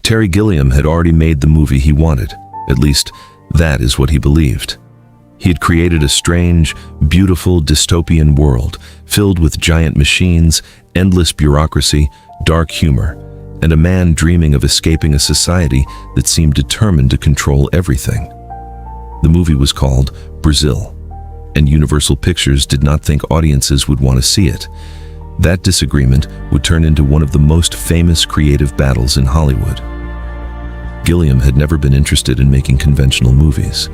Terry Gilliam had already made the movie he wanted. At least, that is what he believed. He had created a strange, beautiful, dystopian world filled with giant machines, endless bureaucracy, dark humor, and a man dreaming of escaping a society that seemed determined to control everything. The movie was called Brazil, and Universal Pictures did not think audiences would want to see it. That disagreement would turn into one of the most famous creative battles in Hollywood. Gilliam had never been interested in making conventional movies.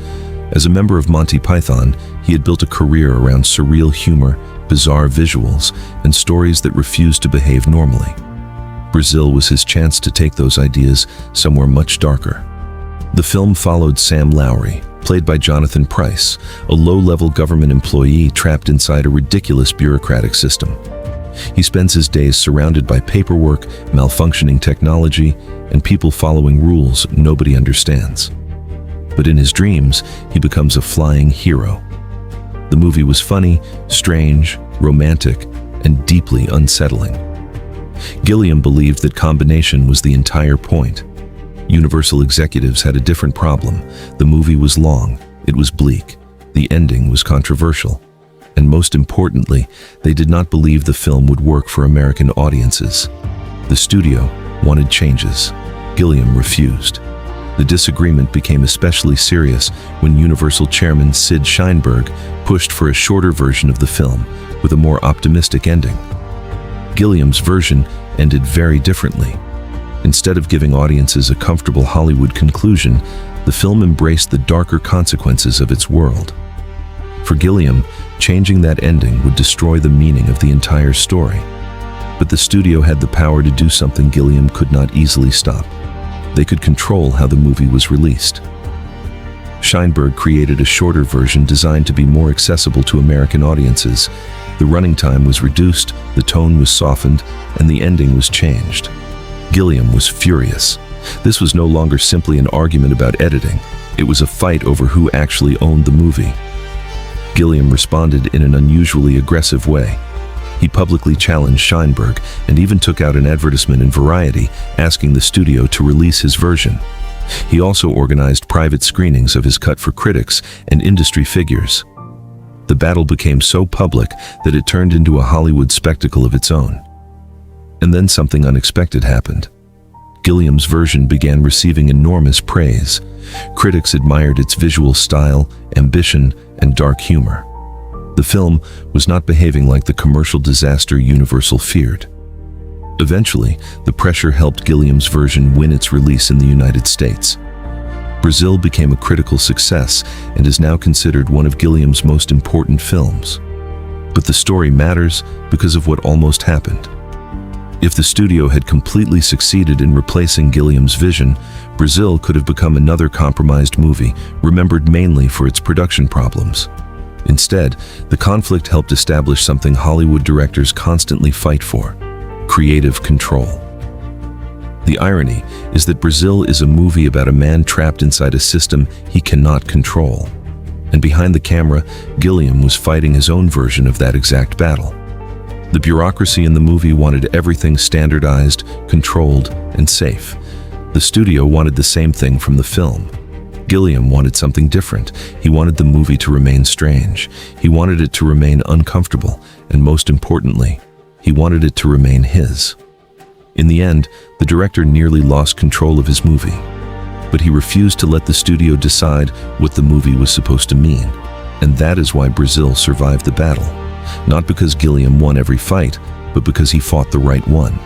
As a member of Monty Python, he had built a career around surreal humor, bizarre visuals, and stories that refused to behave normally. Brazil was his chance to take those ideas somewhere much darker. The film followed Sam Lowry, played by Jonathan Pryce, a low-level government employee trapped inside a ridiculous bureaucratic system. He spends his days surrounded by paperwork, malfunctioning technology, and people following rules nobody understands. But in his dreams, he becomes a flying hero. The movie was funny, strange, romantic, and deeply unsettling. Gilliam believed that combination was the entire point. Universal executives had a different problem. The movie was long, it was bleak, the ending was controversial, and most importantly, they did not believe the film would work for American audiences. The studio wanted changes. Gilliam refused. The disagreement became especially serious when Universal chairman Sid Sheinberg pushed for a shorter version of the film with a more optimistic ending. Gilliam's version ended very differently. Instead of giving audiences a comfortable Hollywood conclusion, the film embraced the darker consequences of its world. For Gilliam, changing that ending would destroy the meaning of the entire story. But the studio had the power to do something Gilliam could not easily stop. They could control how the movie was released. Sheinberg created a shorter version designed to be more accessible to American audiences. The running time was reduced, the tone was softened, and the ending was changed. Gilliam was furious. This was no longer simply an argument about editing. It was a fight over who actually owned the movie. Gilliam responded in an unusually aggressive way. He publicly challenged Sheinberg and even took out an advertisement in Variety asking the studio to release his version. He also organized private screenings of his cut for critics and industry figures. The battle became so public that it turned into a Hollywood spectacle of its own. And then something unexpected happened. Gilliam's version began receiving enormous praise. Critics admired its visual style, ambition, and dark humor. The film was not behaving like the commercial disaster Universal feared. Eventually, the pressure helped Gilliam's version win its release in the United States. Brazil became a critical success and is now considered one of Gilliam's most important films. But the story matters because of what almost happened. If the studio had completely succeeded in replacing Gilliam's vision, Brazil could have become another compromised movie, remembered mainly for its production problems. Instead, the conflict helped establish something Hollywood directors constantly fight for: creative control. The irony is that Brazil is a movie about a man trapped inside a system he cannot control. And behind the camera, Gilliam was fighting his own version of that exact battle. The bureaucracy in the movie wanted everything standardized, controlled, and safe. The studio wanted the same thing from the film. Gilliam wanted something different. He wanted the movie to remain strange. He wanted it to remain uncomfortable, and most importantly, he wanted it to remain his. In the end, the director nearly lost control of his movie, but he refused to let the studio decide what the movie was supposed to mean. And that is why Brazil survived the battle. Not because Gilliam won every fight, but because he fought the right one.